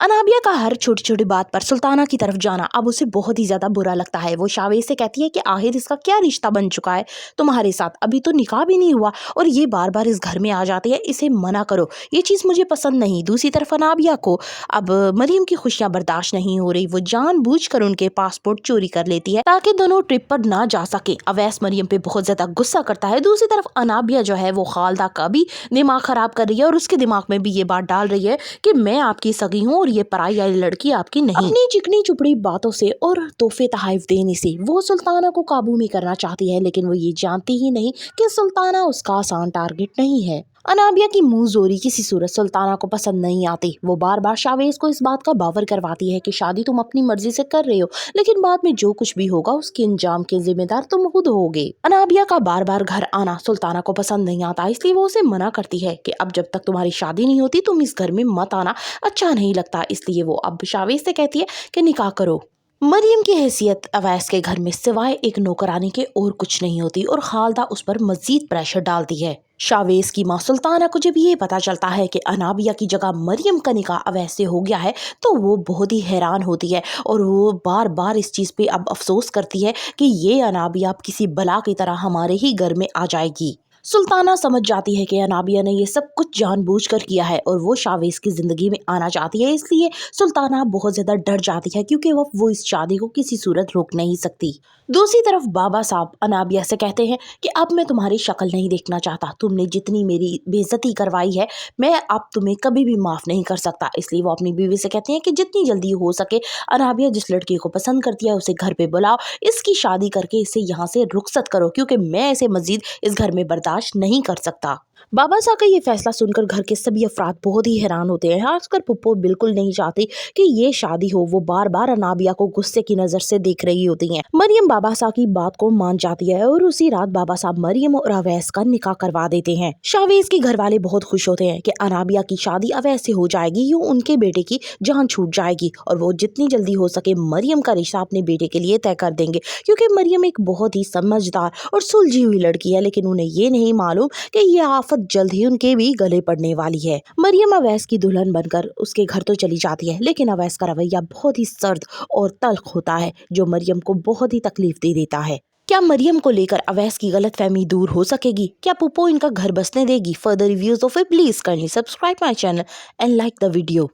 अनाबिया का हर छोटी छोटी बात पर सुल्ताना की तरफ जाना अब उसे बहुत ही ज्यादा बुरा लगता है। वो शावेज से कहती है कि आखिर इसका क्या रिश्ता बन चुका है तुम्हारे साथ, अभी तो निकाह भी नहीं हुआ और ये बार बार इस घर में आ जाती है, इसे मना करो, ये चीज मुझे पसंद नहीं। दूसरी तरफ अनाबिया को अब मरियम की खुशियां बर्दाश्त नहीं हो रही। वो जानबूझकर उनके पासपोर्ट चोरी कर लेती है ताकि दोनों ट्रिप पर ना जा सके। अवैस मरियम पे बहुत ज्यादा गुस्सा करता है। दूसरी तरफ अनाबिया जो है वो खालदा का भी दिमाग खराब कर रही है और उसके दिमाग में भी ये बात डाल रही है कि मैं आपकी सगी हूँ और ये पराई वाली लड़की आपकी नहीं। अपनी चिकनी चुपड़ी बातों से और तोहफे तहाइफ देने से वो सुल्ताना को काबू में करना चाहती है, लेकिन वो ये जानती ही नहीं कि सुल्ताना उसका आसान टारगेट नहीं है। अनाबिया की मुंह जोरी किसी सूरत सुल्ताना को पसंद नहीं आती। वो बार बार शावेज को इस बात का बावर करवाती है कि शादी तुम अपनी मर्जी से कर रहे हो, लेकिन बाद में जो कुछ भी होगा उसके अंजाम के जिम्मेदार तुम खुद होगे। अनाबिया का बार बार घर आना सुल्ताना को पसंद नहीं आता, इसलिए वो उसे मना करती है कि अब जब तक तुम्हारी शादी नहीं होती तुम इस घर में मत आना, अच्छा नहीं लगता। इसलिए वो अब शावेज से कहती है कि निकाह करो। मरियम की हैसियत अवैस के घर में सिवाय एक नौकरानी के और कुछ नहीं होती और खालदा उस पर मजीद प्रेशर डालती है। शावेज की माँ सुल्ताना को जब ये पता चलता है कि अनाबिया की जगह मरियम का निकाह अवैस से हो गया है तो वो बहुत ही हैरान होती है और वो बार बार इस चीज़ पे अब अफसोस करती है कि ये अनाबिया अब किसी बला की तरह हमारे ही घर में आ जाएगी। सुल्ताना समझ जाती है कि अनाबिया ने ये सब कुछ जानबूझकर किया है और वो शावेज की जिंदगी में आना चाहती है, इसलिए सुल्ताना बहुत ज्यादा डर जाती है क्योंकि वो इस शादी को किसी सूरत रोक नहीं सकती। दूसरी तरफ बाबा साहब अनाबिया से कहते हैं कि अब मैं तुम्हारी शक्ल नहीं देखना चाहता, तुमने जितनी मेरी बेइज्जती करवाई है मैं अब तुम्हें कभी भी माफ नहीं कर सकता। इसलिए वो अपनी बीवी से कहते हैं कि जितनी जल्दी हो सके अनाबिया जिस लड़की को पसंद करती है उसे घर पे बुलाओ, इसकी शादी करके इसे यहाँ से रुखसत करो क्योंकि मैं इसे मजीद इस घर में बर्दाश्त नहीं कर सकता। बाबा साहब का ये फैसला सुनकर घर के सभी अफराद बहुत ही हैरान होते हैं। खासकर पुप्पो बिल्कुल नहीं चाहती कि ये शादी हो। वो बार बार अनाबिया को गुस्से की नजर से देख रही होती हैं। मरियम बाबा साहब की बात को मान जाती है और उसी रात बाबा साहब मरियम और अवैस का निकाह करवा देते हैं। शावेज के घर वाले बहुत खुश होते हैं कि अनाबिया की शादी अवैस से हो जाएगी, यूँ उनके बेटे की जान छूट जाएगी और वो जितनी जल्दी हो सके मरियम का रिश्ता अपने बेटे के लिए तय कर देंगे क्योंकि मरियम एक बहुत ही समझदार और सुलझी हुई लड़की है। लेकिन उन्हें ये नहीं मालूम कि ये आफत जल्द ही उनके भी गले पड़ने वाली है। मरियम अवैस की दुल्हन बनकर उसके घर तो चली जाती है, लेकिन अवैस का रवैया बहुत ही सर्द और तल्ख होता है जो मरियम को बहुत ही तकलीफ दे देता है। क्या मरियम को लेकर अवैस की गलतफहमी दूर हो सकेगी? क्या पुप्पो इनका घर बसने देगी? Further reviews of it please kindly subscribe my channel and like the video.